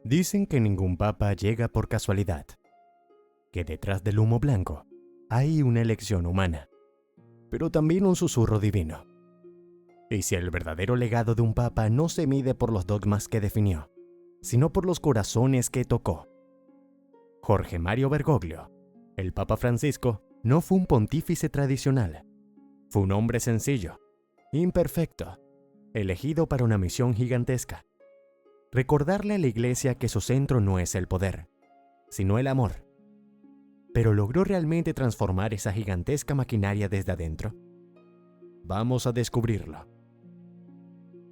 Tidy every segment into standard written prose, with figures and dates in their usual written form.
Dicen que ningún papa llega por casualidad, que detrás del humo blanco hay una elección humana, pero también un susurro divino. Y si el verdadero legado de un papa no se mide por los dogmas que definió, sino por los corazones que tocó. Jorge Mario Bergoglio, el Papa Francisco, no fue un pontífice tradicional. Fue un hombre sencillo, imperfecto, elegido para una misión gigantesca. Recordarle a la Iglesia que su centro no es el poder, sino el amor. Pero ¿logró realmente transformar esa gigantesca maquinaria desde adentro? Vamos a descubrirlo.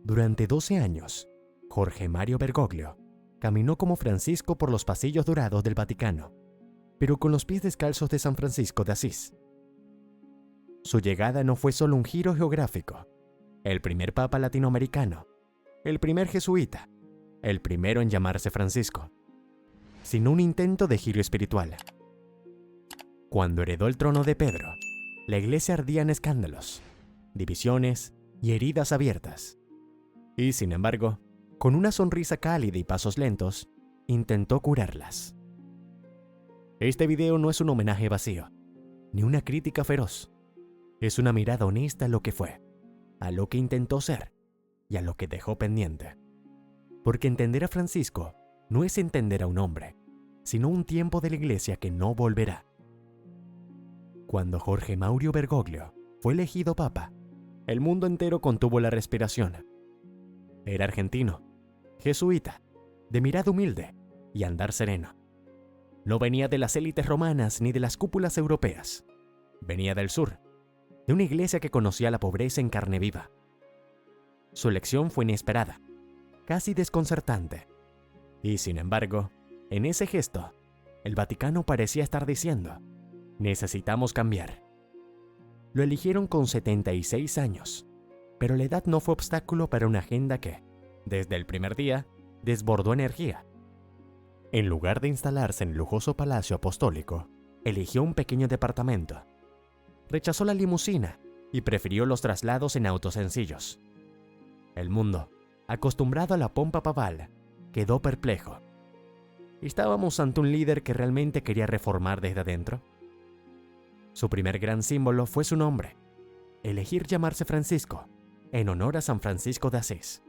Durante 12 años, Jorge Mario Bergoglio caminó como Francisco por los pasillos dorados del Vaticano, pero con los pies descalzos de San Francisco de Asís. Su llegada no fue solo un giro geográfico, el primer papa latinoamericano, el primer jesuita, el primero en llamarse Francisco, sino un intento de giro espiritual. Cuando heredó el trono de Pedro, la iglesia ardía en escándalos, divisiones y heridas abiertas. Y sin embargo, con una sonrisa cálida y pasos lentos, intentó curarlas. Este video no es un homenaje vacío, ni una crítica feroz. Es una mirada honesta a lo que fue, a lo que intentó ser y a lo que dejó pendiente. Porque entender a Francisco no es entender a un hombre, sino un tiempo de la iglesia que no volverá. Cuando Jorge Mario Bergoglio fue elegido papa, el mundo entero contuvo la respiración. Era argentino, jesuita, de mirada humilde y andar sereno. No venía de las élites romanas ni de las cúpulas europeas. Venía del sur, de una iglesia que conocía la pobreza en carne viva. Su elección fue inesperada, casi desconcertante. Y sin embargo, en ese gesto, el Vaticano parecía estar diciendo: necesitamos cambiar. Lo eligieron con 76 años, pero la edad no fue obstáculo para una agenda que, desde el primer día, desbordó energía. En lugar de instalarse en el lujoso palacio apostólico, eligió un pequeño departamento. Rechazó la limusina y prefirió los traslados en autos sencillos. El mundo, acostumbrado a la pompa papal, quedó perplejo. ¿Estábamos ante un líder que realmente quería reformar desde adentro? Su primer gran símbolo fue su nombre: elegir llamarse Francisco, en honor a San Francisco de Asís,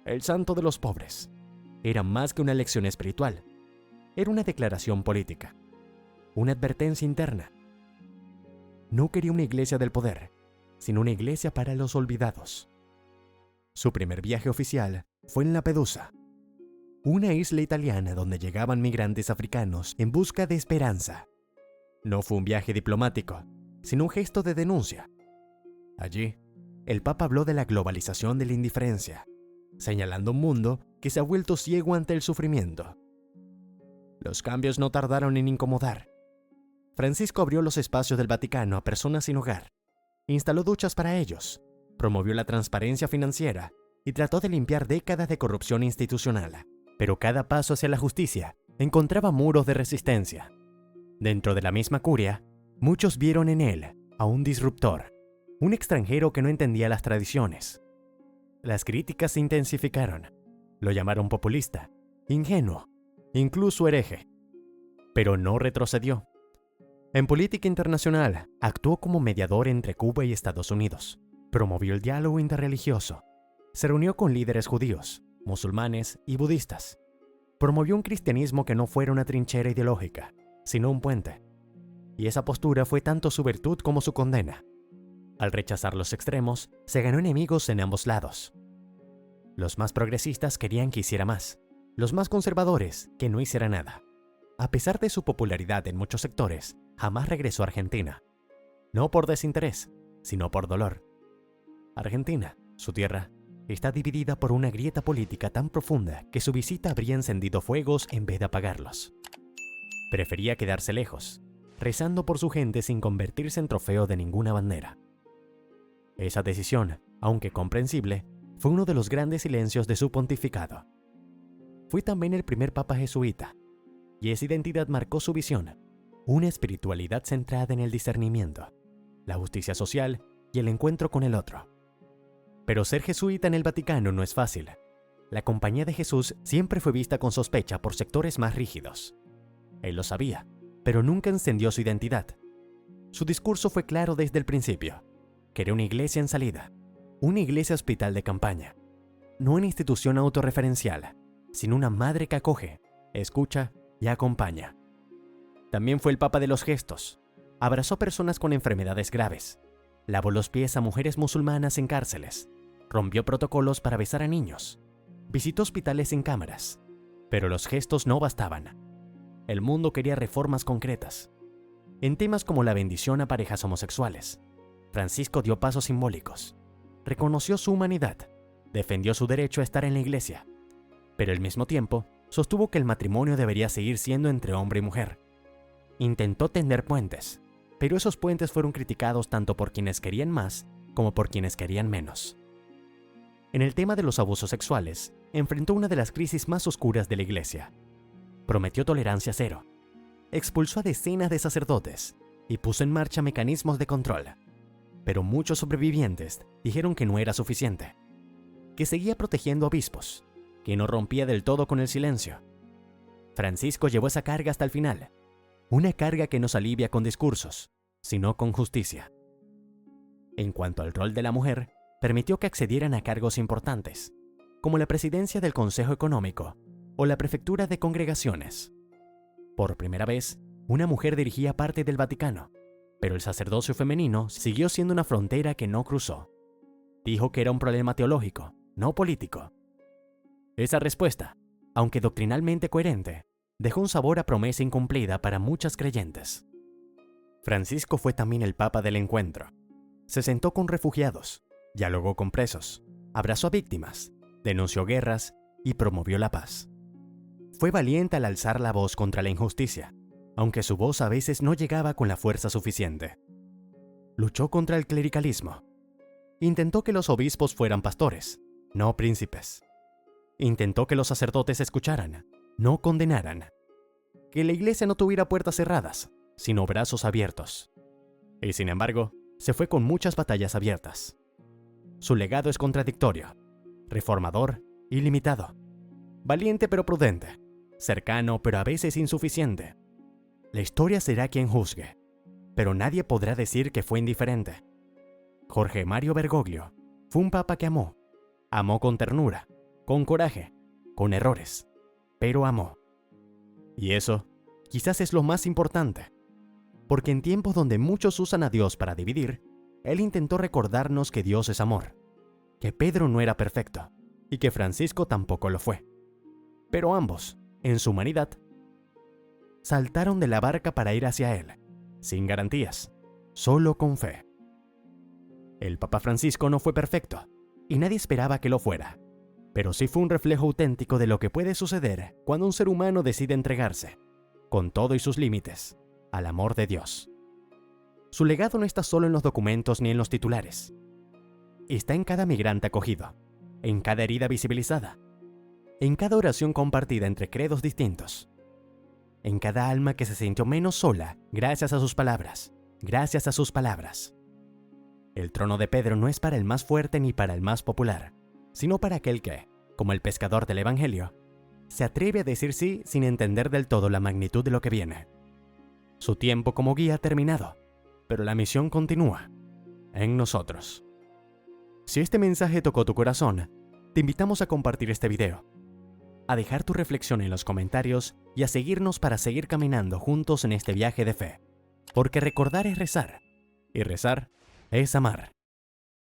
el santo de los pobres. Era más que una lección espiritual, era una declaración política, una advertencia interna. No quería una iglesia del poder, sino una iglesia para los olvidados. Su primer viaje oficial fue en Lampedusa, una isla italiana donde llegaban migrantes africanos en busca de esperanza. No fue un viaje diplomático, sino un gesto de denuncia. Allí, el Papa habló de la globalización de la indiferencia, señalando un mundo que se ha vuelto ciego ante el sufrimiento. Los cambios no tardaron en incomodar. Francisco abrió los espacios del Vaticano a personas sin hogar, instaló duchas para ellos, promovió la transparencia financiera y trató de limpiar décadas de corrupción institucional. Pero cada paso hacia la justicia encontraba muros de resistencia. Dentro de la misma curia, muchos vieron en él a un disruptor, un extranjero que no entendía las tradiciones. Las críticas se intensificaron. Lo llamaron populista, ingenuo, incluso hereje. Pero no retrocedió. En política internacional, actuó como mediador entre Cuba y Estados Unidos. Promovió el diálogo interreligioso. Se reunió con líderes judíos, musulmanes y budistas. Promovió un cristianismo que no fuera una trinchera ideológica, sino un puente. Y esa postura fue tanto su virtud como su condena. Al rechazar los extremos, se ganó enemigos en ambos lados. Los más progresistas querían que hiciera más, los más conservadores que no hiciera nada. A pesar de su popularidad en muchos sectores, jamás regresó a Argentina. No por desinterés, sino por dolor. Argentina, su tierra, está dividida por una grieta política tan profunda que su visita habría encendido fuegos en vez de apagarlos. Prefería quedarse lejos, rezando por su gente sin convertirse en trofeo de ninguna bandera. Esa decisión, aunque comprensible, fue uno de los grandes silencios de su pontificado. Fue también el primer papa jesuita, y esa identidad marcó su visión, una espiritualidad centrada en el discernimiento, la justicia social y el encuentro con el otro. Pero ser jesuita en el Vaticano no es fácil. la Compañía de Jesús siempre fue vista con sospecha por sectores más rígidos. Él lo sabía, pero nunca encendió su identidad. Su discurso fue claro desde el principio. Quería una iglesia en salida, una iglesia hospital de campaña, no una institución autorreferencial, sino una madre que acoge, escucha y acompaña. También fue el Papa de los gestos. Abrazó a personas con enfermedades graves, lavó los pies a mujeres musulmanas en cárceles, rompió protocolos para besar a niños, visitó hospitales sin cámaras. Pero los gestos no bastaban. El mundo quería reformas concretas. En temas como la bendición a parejas homosexuales, Francisco dio pasos simbólicos. Reconoció su humanidad, defendió su derecho a estar en la iglesia, pero al mismo tiempo sostuvo que el matrimonio debería seguir siendo entre hombre y mujer. Intentó tender puentes, pero esos puentes fueron criticados tanto por quienes querían más como por quienes querían menos. En el tema de los abusos sexuales, enfrentó una de las crisis más oscuras de la iglesia. Prometió tolerancia cero, expulsó a decenas de sacerdotes y puso en marcha mecanismos de control. Pero muchos sobrevivientes dijeron que no era suficiente, que seguía protegiendo obispos, que no rompía del todo con el silencio. Francisco llevó esa carga hasta el final, una carga que no se alivia con discursos, sino con justicia. En cuanto al rol de la mujer, permitió que accedieran a cargos importantes, como la presidencia del Consejo Económico o la prefectura de congregaciones. Por primera vez, una mujer dirigía parte del Vaticano, pero el sacerdocio femenino siguió siendo una frontera que no cruzó. Dijo que era un problema teológico, no político. Esa respuesta, aunque doctrinalmente coherente, dejó un sabor a promesa incumplida para muchas creyentes. Francisco fue también el Papa del encuentro. Se sentó con refugiados, dialogó con presos, abrazó a víctimas, denunció guerras y promovió la paz. Fue valiente al alzar la voz contra la injusticia, aunque su voz a veces no llegaba con la fuerza suficiente. Luchó contra el clericalismo. Intentó que los obispos fueran pastores, no príncipes. Intentó que los sacerdotes escucharan, no condenaran. Que la iglesia no tuviera puertas cerradas, sino brazos abiertos. Y sin embargo, se fue con muchas batallas abiertas. Su legado es contradictorio, reformador y limitado. Valiente pero prudente, cercano pero a veces insuficiente. La historia será quien juzgue, pero nadie podrá decir que fue indiferente. Jorge Mario Bergoglio fue un papa que amó. Amó con ternura, con coraje, con errores, pero amó. Y eso quizás es lo más importante, porque en tiempos donde muchos usan a Dios para dividir, Él intentó recordarnos que Dios es amor, que Pedro no era perfecto y que Francisco tampoco lo fue. Pero ambos, en su humanidad, saltaron de la barca para ir hacia Él, sin garantías, solo con fe. El Papa Francisco no fue perfecto, y nadie esperaba que lo fuera, pero sí fue un reflejo auténtico de lo que puede suceder cuando un ser humano decide entregarse, con todo y sus límites, al amor de Dios. Su legado no está solo en los documentos ni en los titulares. Está en cada migrante acogido, en cada herida visibilizada, en cada oración compartida entre credos distintos, en cada alma que se sintió menos sola gracias a sus palabras, gracias a sus palabras. El trono de Pedro no es para el más fuerte ni para el más popular, sino para aquel que, como el pescador del Evangelio, se atreve a decir sí sin entender del todo la magnitud de lo que viene. Su tiempo como guía ha terminado, pero la misión continúa, en nosotros. Si este mensaje tocó tu corazón, te invitamos a compartir este video, a dejar tu reflexión en los comentarios y a seguirnos para seguir caminando juntos en este viaje de fe. Porque recordar es rezar, y rezar es amar.